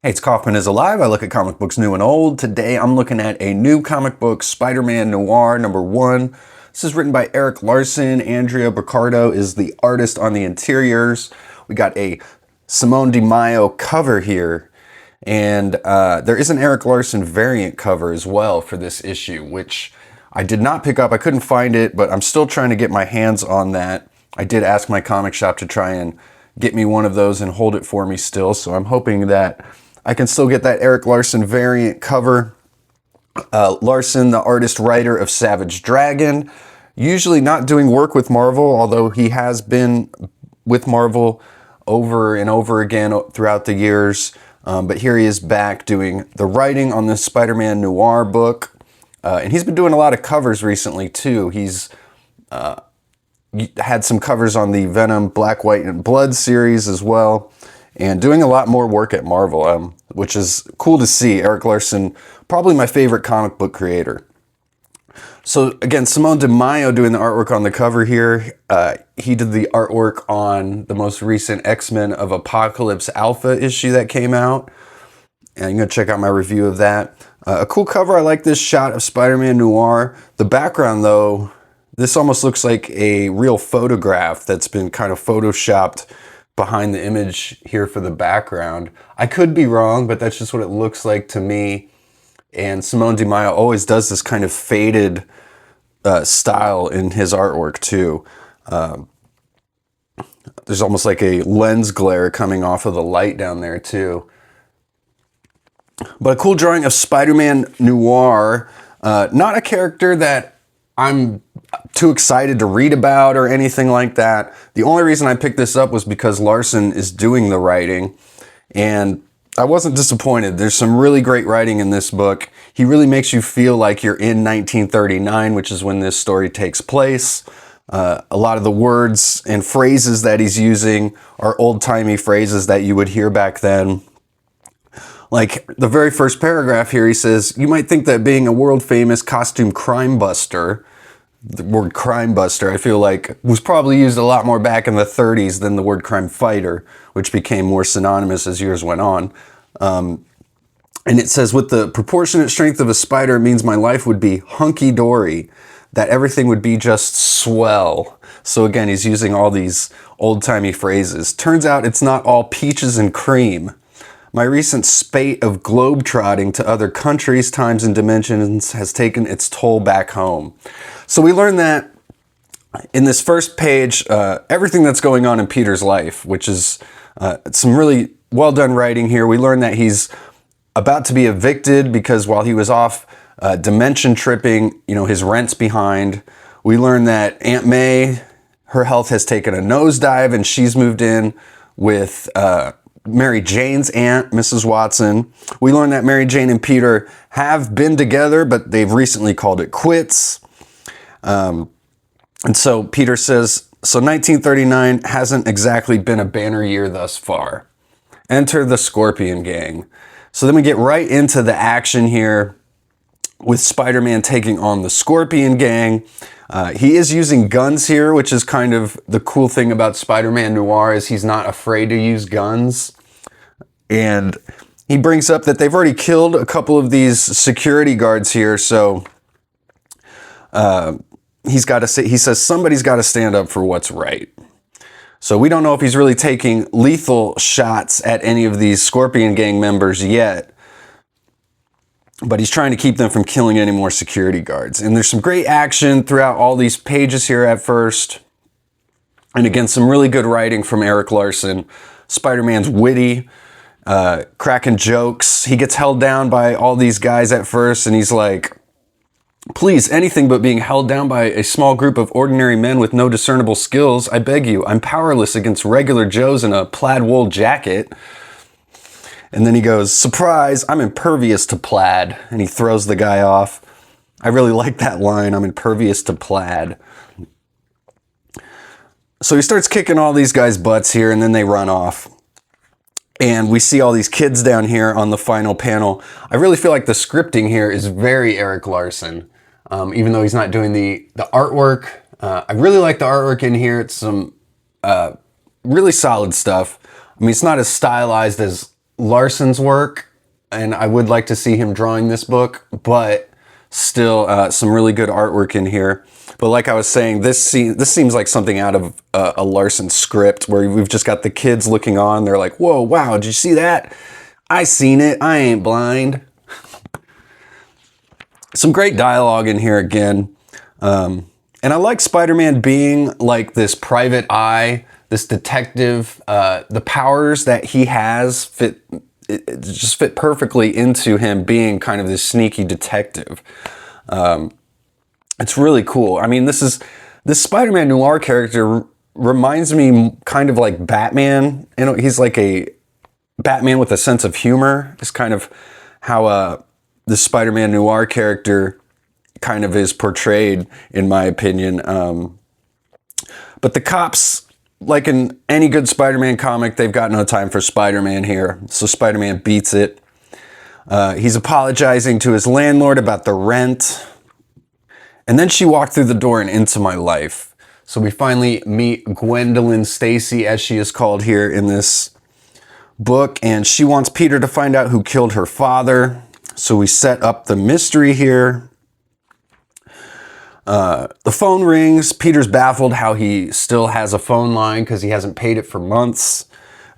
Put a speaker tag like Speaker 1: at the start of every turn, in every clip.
Speaker 1: Hey, it's Kaufman is Alive. I look at comic books new and old. Today I'm looking at a new comic book, Spider-Man Noir #1. This is written by ERIK Larsen. Andrea Baccardo is the artist on the interiors. We got a Simone Di Maio cover here. And there is an ERIK Larsen variant cover as well for this issue, which I did not pick up. I couldn't find it, but I'm still trying to get my hands on that. I did ask my comic shop to try and get me one of those and hold it for me still, so I'm hoping that I can still get that ERIK Larsen variant cover. Larsen, the artist-writer of Savage Dragon, usually not doing work with Marvel, although he has been with Marvel over and over again throughout the years. But here he is back doing the writing on this Spider-Man Noir book. And he's been doing a lot of covers recently, too. He's had some covers on the Venom Black, White, and Blood series as well. And doing a lot more work at Marvel, which is cool to see. ERIK Larsen, probably my favorite comic book creator. So again, Simone Di Maio doing the artwork on the cover here. He did the artwork on the most recent X-Men of Apocalypse Alpha issue that came out. And I'm going to check out my review of that. A cool cover. I like this shot of Spider-Man Noir. The background, though, this almost looks like a real photograph that's been kind of photoshopped behind the image here for the background. I could be wrong, but that's just what it looks like to me. And Simone Di Maio always does this kind of faded style in his artwork too. There's almost like a lens glare coming off of the light down there too. But a cool drawing of Spider-Man Noir. Not a character that I'm too excited to read about or anything like that. The only reason I picked this up was because Larsen is doing the writing, and I wasn't disappointed. There's some really great writing in this book. He really makes you feel like you're in 1939, which is when this story takes place. A lot of the words and phrases that he's using are old-timey phrases that you would hear back then. Like the very first paragraph here, he says, "You might think that being a world-famous costume crime buster," the word crime buster, I feel like, was probably used a lot more back in the 30s than the word crime fighter, which became more synonymous as years went on. And it says, "With the proportionate strength of a spider, it means my life would be hunky-dory, that everything would be just swell." So again, he's using all these old-timey phrases. Turns out it's not all peaches and cream. My recent spate of globe-trotting to other countries, times, and dimensions has taken its toll back home. So we learn that in this first page, everything that's going on in Peter's life, which is some really well-done writing here. We learn that he's about to be evicted because while he was off dimension tripping, his rent's behind. We learn that Aunt May, her health has taken a nosedive, and she's moved in with Mary Jane's aunt, Mrs. Watson. We learn that Mary Jane and Peter have been together, but they've recently called it quits. And so Peter says, so 1939 hasn't exactly been a banner year thus far. Enter the Scorpion Gang. So then we get right into the action here with Spider-Man taking on the Scorpion Gang. He is using guns here, which is kind of the cool thing about Spider-Man Noir, is he's not afraid to use guns. And he brings up that they've already killed a couple of these security guards here, so he says somebody's got to stand up for what's right. So we don't know if he's really taking lethal shots at any of these Scorpion Gang members yet, but he's trying to keep them from killing any more security guards. And there's some great action throughout all these pages here at first. And again, some really good writing from ERIK Larsen. Spider-Man's witty, cracking jokes. He gets held down by all these guys at first, and he's like, "Please, anything but being held down by a small group of ordinary men with no discernible skills. I beg you, I'm powerless against regular Joes in a plaid wool jacket." And then he goes, "Surprise, I'm impervious to plaid." And he throws the guy off. I really like that line, "I'm impervious to plaid." So he starts kicking all these guys' butts here, and then they run off. And we see all these kids down here on the final panel. I really feel like the scripting here is very ERIK Larsen, even though he's not doing the artwork. I really like the artwork in here. It's some really solid stuff. I mean, it's not as stylized as Larsen's work, and I would like to see him drawing this book, but still some really good artwork in here. But like I was saying, this seems like something out of a Larsen script, where we've just got the kids looking on. They're like, whoa, wow, did you see that? I seen it. I ain't blind. Some great dialogue in here again. And I like Spider-Man being like this private eye, this detective. The powers that he has just fit perfectly into him being kind of this sneaky detective. It's really cool. I mean, this Spider-Man Noir character reminds me kind of like Batman. You know, he's like a Batman with a sense of humor. Is kind of how the Spider-Man Noir character kind of is portrayed, in my opinion. But the cops, like in any good Spider-Man comic, they've got no time for Spider-Man here. So Spider-Man beats it. He's apologizing to his landlord about the rent. And then she walked through the door and into my life. So we finally meet Gwendolyn Stacy, as she is called here in this book. And she wants Peter to find out who killed her father. So we set up the mystery here. The phone rings. Peter's baffled how he still has a phone line because he hasn't paid it for months.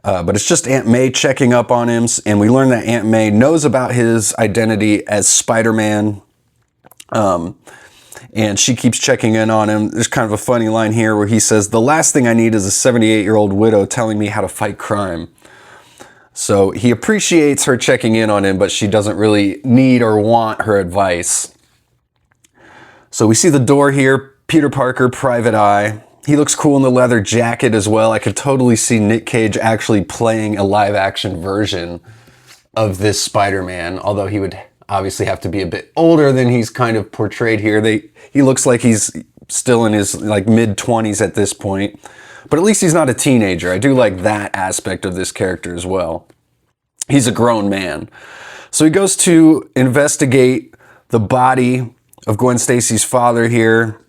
Speaker 1: But it's just Aunt May checking up on him. And we learn that Aunt May knows about his identity as Spider-Man. And she keeps checking in on him. There's kind of a funny line here where he says, "The last thing I need is a 78-year-old widow telling me how to fight crime." So he appreciates her checking in on him, but she doesn't really need or want her advice. So we see the door here, Peter Parker, private eye. He looks cool in the leather jacket as well. I could totally see Nick Cage actually playing a live action version of this Spider-Man, although he would obviously have to be a bit older than he's kind of portrayed here. He looks like he's still in his like mid-20s at this point, but at least he's not a teenager. I do like that aspect of this character as well. He's a grown man. So he goes to investigate the body of Gwen Stacy's father here,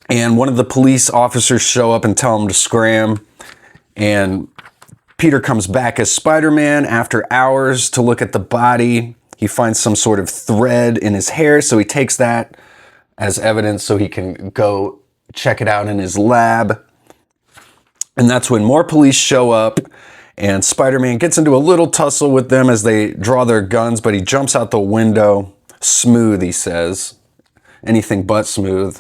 Speaker 1: and one of the police officers show up and tell him to scram, and Peter comes back as Spider-Man after hours to look at the body. He finds some sort of thread in his hair, so he takes that as evidence so he can go check it out in his lab. And that's when more police show up, and Spider-Man gets into a little tussle with them as they draw their guns, but he jumps out the window. Smooth, he says. Anything but smooth.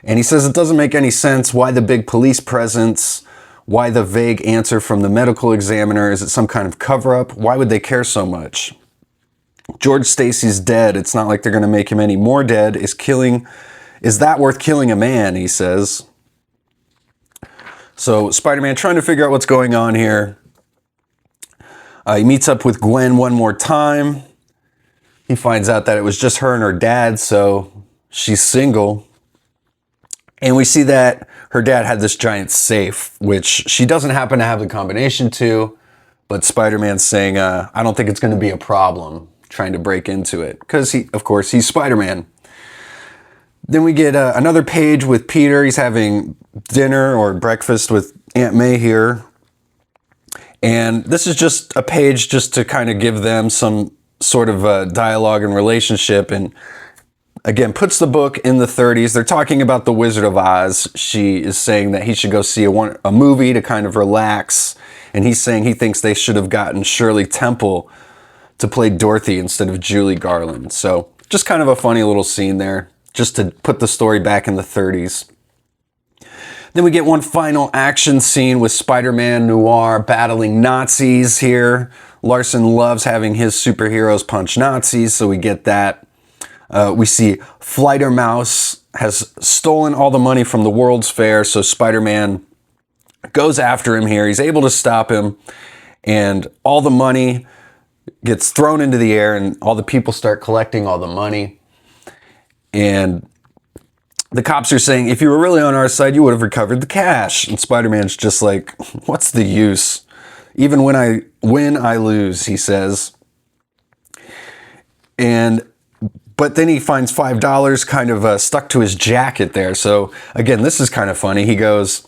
Speaker 1: And he says it doesn't make any sense. Why the big police presence? Why the vague answer from the medical examiner? Is it some kind of cover-up? Why would they care so much? George Stacy's dead. It's not like they're going to make him any more dead. Is that worth killing a man? He says. So Spider-Man trying to figure out what's going on here. He meets up with Gwen one more time. He finds out that it was just her and her dad, so she's single. And we see that her dad had this giant safe, which she doesn't happen to have the combination to, but Spider-Man's saying, I don't think it's going to be a problem trying to break into it, because of course, he's Spider-Man. Then we get another page with Peter. He's having dinner or breakfast with Aunt May here. And this is just a page just to kind of give them some sort of dialogue and relationship. And again, puts the book in the 30s. They're talking about The Wizard of Oz. She is saying that he should go see a movie to kind of relax. And he's saying he thinks they should have gotten Shirley Temple to play Dorothy instead of Julie Garland. So just kind of a funny little scene there, just to put the story back in the 30s. Then we get one final action scene with Spider-Man Noir battling Nazis here. Larsen loves having his superheroes punch Nazis, so we get that. We see Flittermouse has stolen all the money from the World's Fair, so Spider-Man goes after him here. He's able to stop him, and all the money gets thrown into the air, and all the people start collecting all the money. And the cops are saying, if you were really on our side, you would have recovered the cash. And Spider-Man's just like, what's the use? Even when I win, I lose, he says. But then he finds $5 kind of stuck to his jacket there. So again, this is kind of funny. He goes,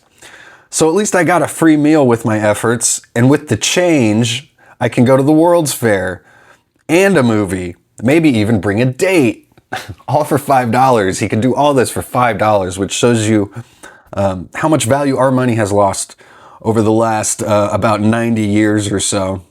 Speaker 1: so at least I got a free meal with my efforts, and with the change, I can go to the World's Fair and a movie, maybe even bring a date, all for $5. He can do all this for $5, which shows you how much value our money has lost over the last about 90 years or so.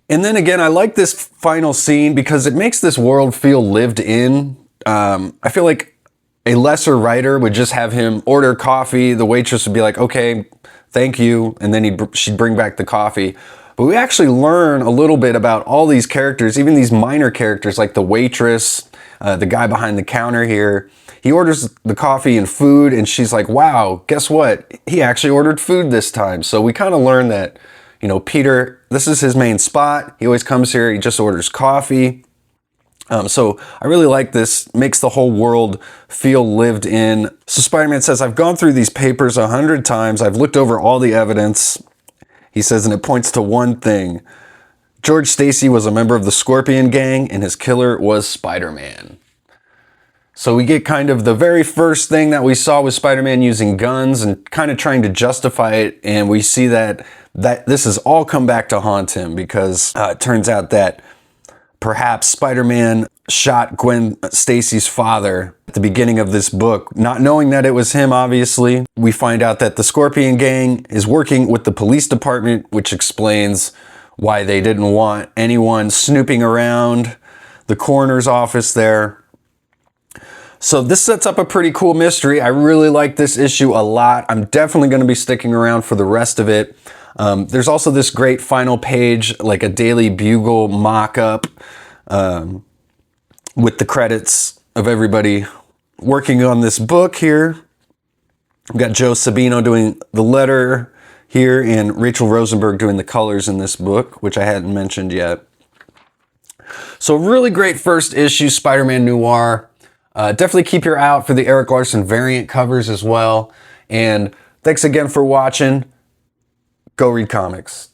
Speaker 1: And then again, I like this final scene because it makes this world feel lived in. I feel like a lesser writer would just have him order coffee. The waitress would be like, okay, thank you. And then she'd bring back the coffee. But we actually learn a little bit about all these characters, even these minor characters like the waitress, the guy behind the counter here. He orders the coffee and food, and she's like, wow, guess what? He actually ordered food this time. So we kind of learn that, you know, Peter, this is his main spot. He always comes here. He just orders coffee. So I really like this. Makes the whole world feel lived in. So Spider-Man says, I've gone through these papers 100 times. I've looked over all the evidence. He says, and it points to one thing. George Stacy was a member of the Scorpion Gang, and his killer was Spider-Man. So we get kind of the very first thing that we saw was Spider-Man using guns and kind of trying to justify it. And we see that this has all come back to haunt him because it turns out that perhaps Spider-Man shot Gwen Stacy's father at the beginning of this book, not knowing that it was him, obviously. We find out that the Scorpion Gang is working with the police department, which explains why they didn't want anyone snooping around the coroner's office there. So this sets up a pretty cool mystery. I really like this issue a lot. I'm definitely going to be sticking around for the rest of it. There's also this great final page, like a Daily Bugle mock-up with the credits of everybody working on this book here. We've got Joe Sabino doing the letter here and Rachel Rosenberg doing the colors in this book, which I hadn't mentioned yet. So really great first issue, Spider-Man Noir. Definitely keep your eye out for the ERIK Larsen variant covers as well. And thanks again for watching. Go read comics.